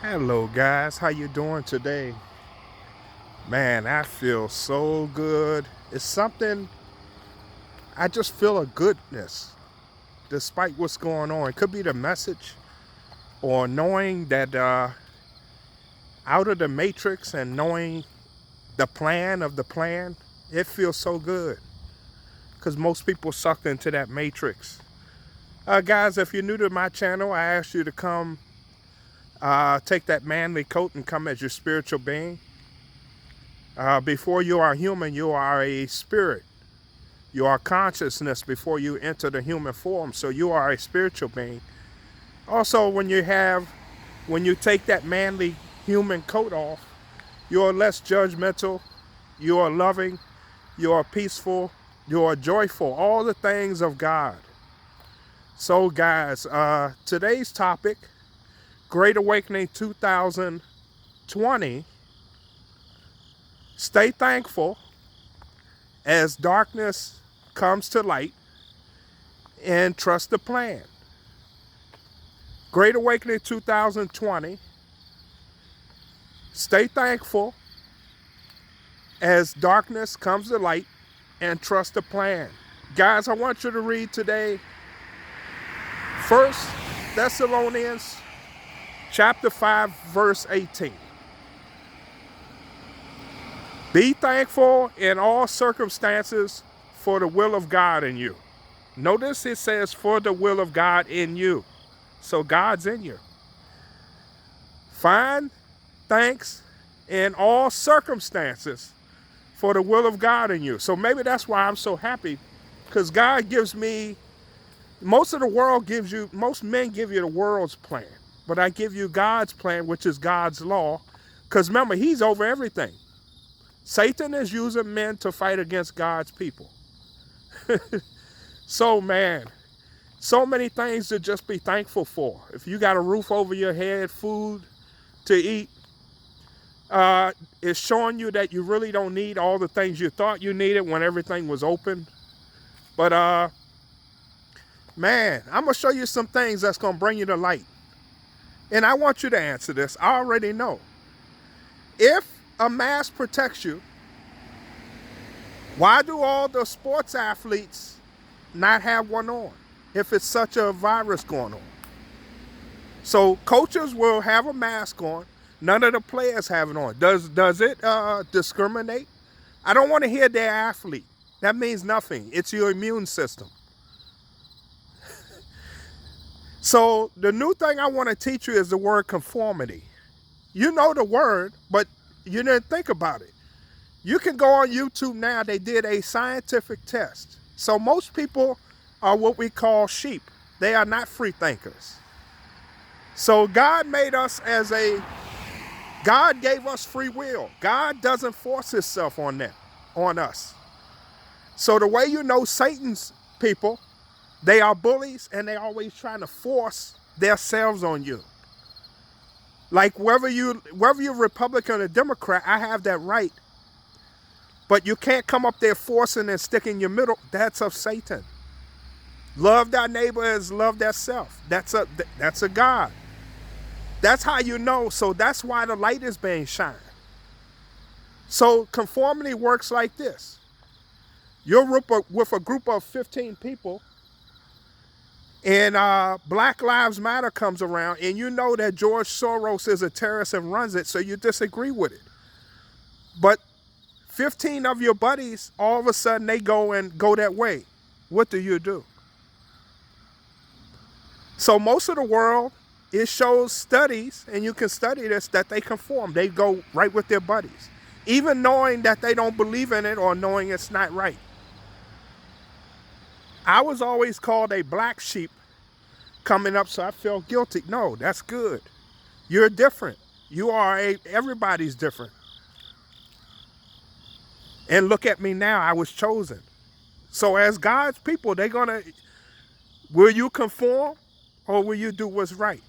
Hello guys, how you doing today? Man, I feel so good. It's something, I just feel a goodness despite what's going on. It could be the message or knowing that out of the matrix and knowing the plan of the plan, it feels so good because most people sucked into that matrix. Guys, if you're new to my channel, I ask you to come take that manly coat and come as your spiritual being. Before you are human, you are a spirit. You are consciousness before you enter the human form. So you are a spiritual being. Also, when you take that manly human coat off, you are less judgmental, you are loving, you are peaceful, you are joyful, all the things of God. So guys, today's topic, Great Awakening 2020, stay thankful as darkness comes to light and trust the plan. Great Awakening 2020, stay thankful as darkness comes to light and trust the plan. Guys, I want you to read today First Thessalonians chapter 5, verse 18. Be thankful in all circumstances for the will of God in you. Notice it says for the will of God in you. So God's in you. Find thanks in all circumstances for the will of God in you. So maybe that's why I'm so happy, because God gives me, most men give you the world's plan, but I give you God's plan, which is God's law, because remember, he's over everything. Satan is using men to fight against God's people. So man, so many things to just be thankful for. If you got a roof over your head, food to eat, it's showing you that you really don't need all the things you thought you needed when everything was open. But man, I'm gonna show you some things that's gonna bring you to light. And I want you to answer this. I already know. If a mask protects you, why do all the sports athletes not have one on if it's such a virus going on? So coaches will have a mask on. None of the players have it on. Does it discriminate? I don't want to hear their athlete. That means nothing. It's your immune system. So the new thing I want to teach you is the word conformity. You know the word, but you didn't think about it. You can go on YouTube now. They did a scientific test. So most people are what we call sheep. They are not free thinkers. So God made us God gave us free will. God doesn't force himself on us. So the way you know Satan's people, they are bullies and they're always trying to force themselves on you. Like whether you're Republican or Democrat, I have that right. But you can't come up there forcing and sticking your middle. That's of Satan. Love thy neighbor as love thyself. That's a God. That's how you know. So that's why the light is being shined. So conformity works like this. You're with a group of 15 people, and Black Lives Matter comes around, and you know that George Soros is a terrorist and runs it, so you disagree with it. But 15 of your buddies, all of a sudden, they go that way. What do? So most of the world, it shows studies, and you can study this, that they conform. They go right with their buddies, even knowing that they don't believe in it or knowing it's not right. I was always called a black sheep coming up, so I felt guilty. No, that's good. You're different. Everybody's different. And look at me now, I was chosen. So as God's people, will you conform or will you do what's right?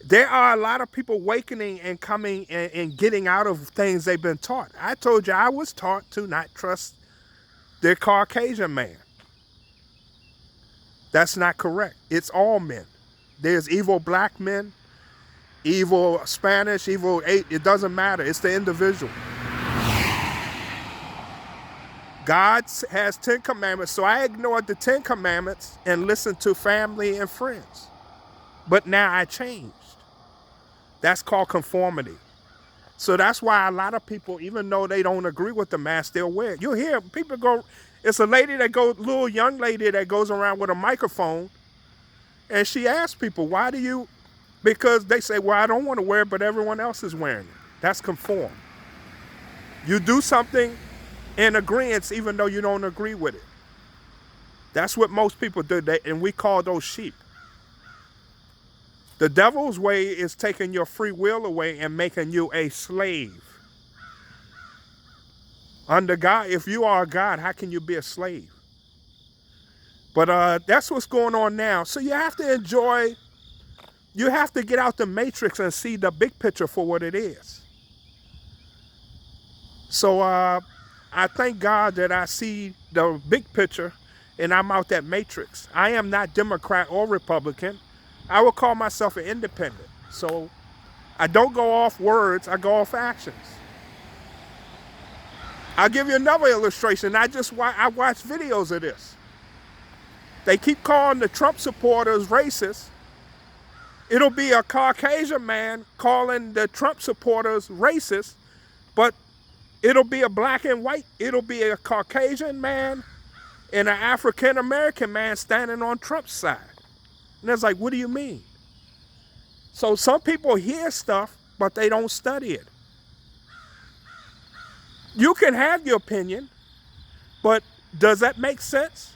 There are a lot of people awakening and coming and getting out of things they've been taught. I told you I was taught to not trust the Caucasian man. That's not correct. It's all men. There's evil black men evil Spanish, evil 8, it doesn't matter. It's the individual. God has 10 commandments, so I ignored the 10 commandments and listened to family and friends. But now I changed. That's called conformity. So that's why a lot of people, even though they don't agree with the mask, they'll wear it. You'll hear people go, it's a lady that goes, little young lady that goes around with a microphone, and she asks people, why do you, because they say, well, I don't want to wear it, but everyone else is wearing it. That's conform. You do something in agreement even though you don't agree with it. That's what most people do, and we call those sheep. The devil's way is taking your free will away and making you a slave. Under God, if you are a God, how can you be a slave? But that's what's going on now. So you have to enjoy, you have to get out the matrix and see the big picture for what it is. So I thank God that I see the big picture and I'm out that matrix. I am not Democrat or Republican. I would call myself an independent. So I don't go off words, I go off actions. I'll give you another illustration. I watch videos of this. They keep calling the Trump supporters racist. It'll be a Caucasian man calling the Trump supporters racist, but it'll be a black and white, it'll be a Caucasian man and an African American man standing on Trump's side. And it's like, what do you mean? So some people hear stuff, but they don't study it. You can have your opinion, but does that make sense?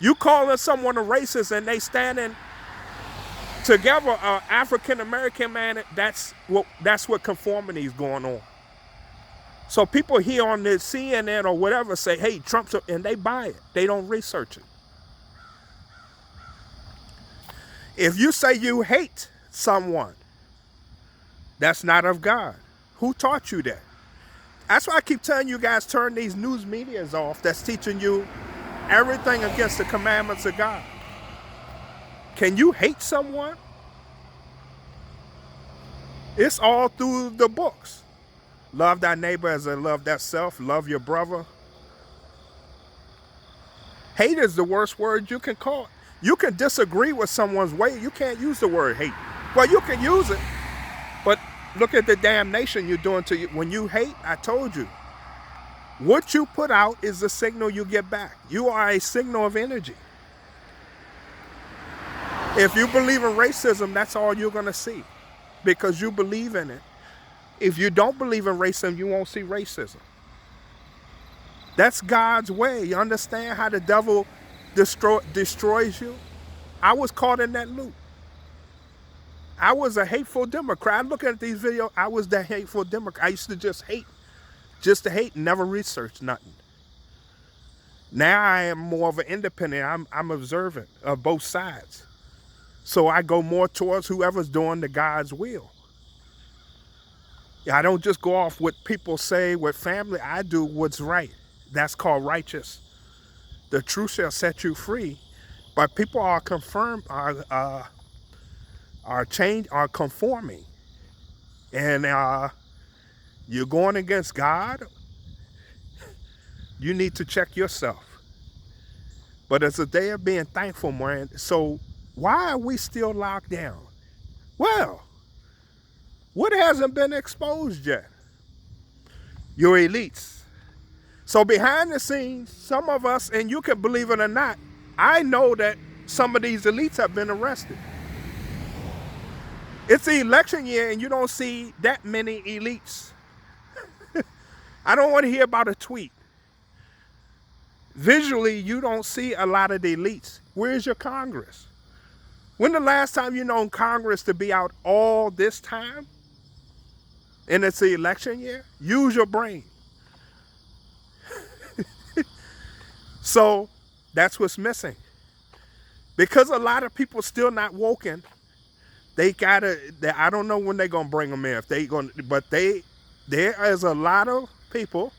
You calling someone a racist and they standing together, an African American man, that's what conformity is going on. So people here on the CNN or whatever say, hey, Trump's, and they buy it. They don't research it. If you say you hate someone, that's not of God. Who taught you that? That's why I keep telling you guys, turn these news medias off that's teaching you everything against the commandments of God. Can you hate someone? It's all through the books. Love thy neighbor as I love thyself. Love your brother. Hate is the worst word you can call it. You can disagree with someone's way. You can't use the word hate. Well, you can use it, but look at the damnation you're doing to you. When you hate, I told you, what you put out is the signal you get back. You are a signal of energy. If you believe in racism, that's all you're going to see because you believe in it. If you don't believe in racism, you won't see racism. That's God's way. You understand how the devil destroys you? I was caught in that loop. I was a hateful Democrat. I look at these videos, I was that hateful Democrat. I used to just to hate, never research nothing. Now I am more of an independent. I'm observant of both sides. So I go more towards whoever's doing the God's will. I don't just go off what people say with family. I do what's right. That's called righteous. The truth shall set you free. But people are conforming. And you're going against God. You need to check yourself. But it's a day of being thankful, man. So why are we still locked down? Well, what hasn't been exposed yet? Your elites. So behind the scenes, some of us, and you can believe it or not, I know that some of these elites have been arrested. It's the election year and you don't see that many elites. I don't want to hear about a tweet. Visually, you don't see a lot of the elites. Where's your Congress? When the last time you known Congress to be out all this time? And it's the election year? Use your brain. So that's what's missing. Because a lot of people still not woken, I don't know when they're gonna bring them in. There is a lot of people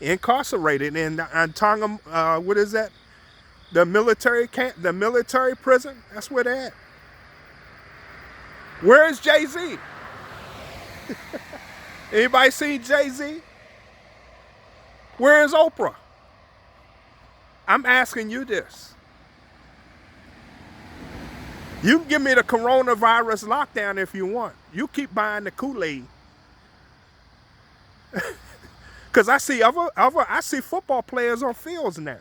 incarcerated in Tonga. What is that? The military camp, the military prison. That's where they're at. Where is Jay-Z? Anybody seen Jay-Z? Where is Oprah? I'm asking you this. You can give me the coronavirus lockdown if you want. You keep buying the Kool-Aid. Because I see football players on fields now.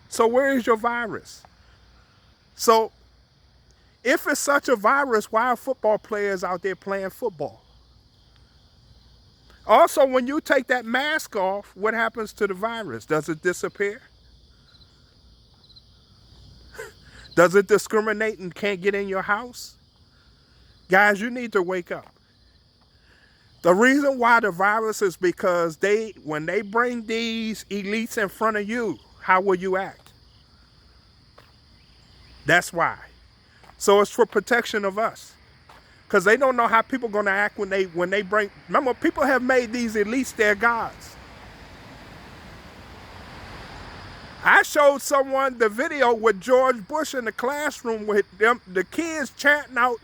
So where is your virus? So if it's such a virus, why are football players out there playing football? Also, when you take that mask off, what happens to the virus? Does it disappear? Does it discriminate and can't get in your house? Guys, you need to wake up. The reason why the virus is because when they bring these elites in front of you, how will you act? That's why. So it's for protection of us. Because they don't know how people are going to act when they bring. Remember, people have made these elites their gods. I showed someone the video with George Bush in the classroom with the kids chanting out,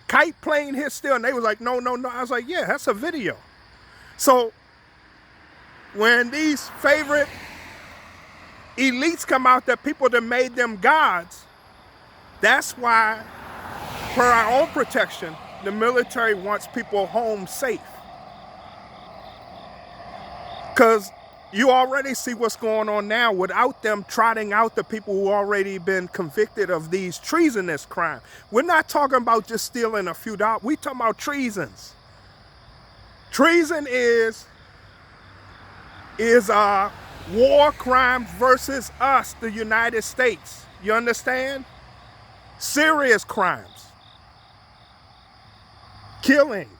kite plane hit still, and they was like, no, no, no. I was like, yeah, that's a video. So when these favorite elites come out that people that made them gods, that's why, for our own protection, the military wants people home safe. Because you already see what's going on now without them trotting out the people who already been convicted of these treasonous crimes. We're not talking about just stealing a few dollars. We're talking about treasons. Treason is a war crime versus us, the United States. You understand? Serious crimes. Killing.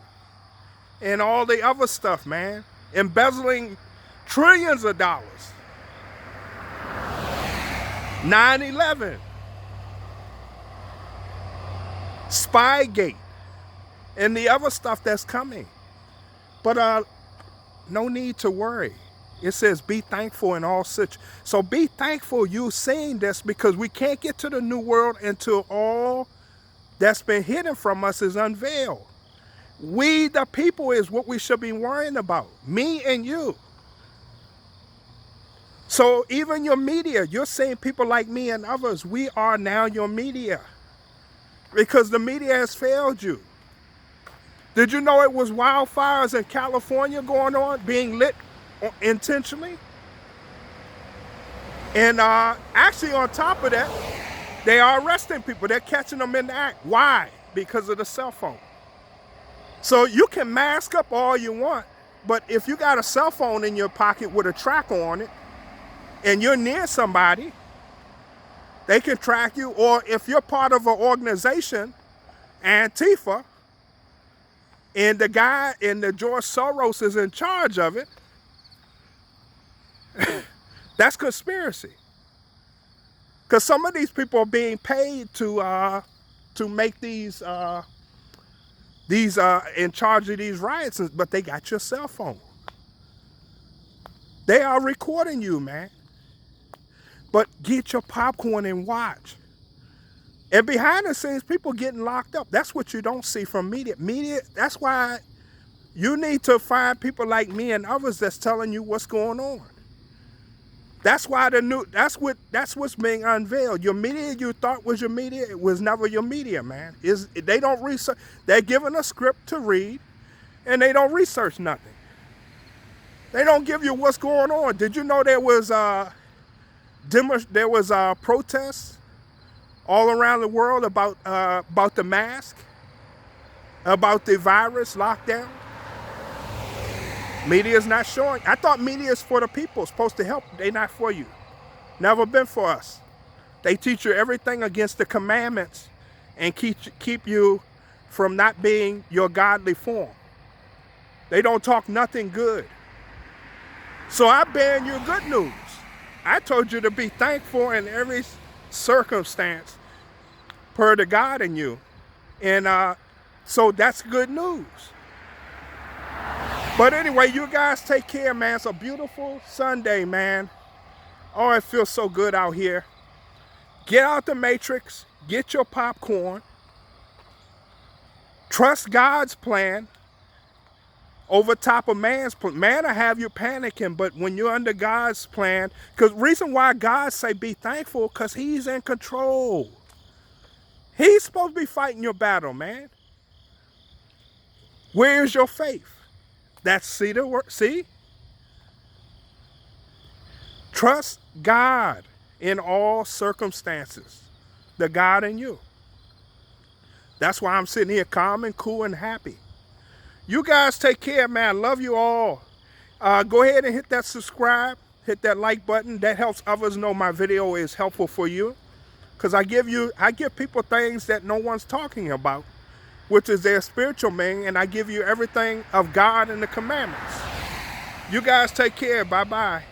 And all the other stuff, man. Embezzling trillions of dollars. 9/11. Spygate. And the other stuff that's coming. But no need to worry. It says be thankful in all situations. So be thankful you're seeing this, because we can't get to the new world until all that's been hidden from us is unveiled. We, the people, is what we should be worrying about. Me and you. So even your media, you're saying people like me and others, we are now your media. Because the media has failed you. Did you know it was wildfires in California going on, being lit intentionally? And actually on top of that, they are arresting people. They're catching them in the act. Why? Because of the cell phone. So you can mask up all you want, but if you got a cell phone in your pocket with a tracker on it, and you're near somebody, they can track you. Or if you're part of an organization, Antifa, and the guy in the George Soros is in charge of it, that's conspiracy. Because some of these people are being paid to make these in charge of these riots, but they got your cell phone. They are recording you, man. But get your popcorn and watch. And behind the scenes, people getting locked up. That's what you don't see from media. That's why you need to find people like me and others that's telling you what's going on. That's why that's what's being unveiled. Your media you thought was your media, it was never your media, man. They don't research. They're given a script to read, and they don't research nothing. They don't give you what's going on. Did you know there was protests all around the world about the mask, about the virus lockdown? Media's not showing. I thought media is for the people, supposed to help. They're not for you. Never been for us. They teach you everything against the commandments and keep you from not being your godly form. They don't talk nothing good. So I bear you good news. I told you to be thankful in every circumstance per the God in you. And so that's good news. But anyway, you guys take care, man. It's a beautiful Sunday, man. Oh, it feels so good out here. Get out the matrix. Get your popcorn. Trust God's plan over top of man's plan. Man will have you panicking, but when you're under God's plan, because reason why God say be thankful, because he's in control. He's supposed to be fighting your battle, man. Where is your faith? That's see the word. See? Trust God in all circumstances. The God in you. That's why I'm sitting here calm and cool and happy. You guys take care, man. Love you all. Go ahead and hit that subscribe, hit that like button. That helps others know my video is helpful for you. Because I give people things that no one's talking about, which is their spiritual man, and I give you everything of God and the commandments. You guys take care. Bye-bye.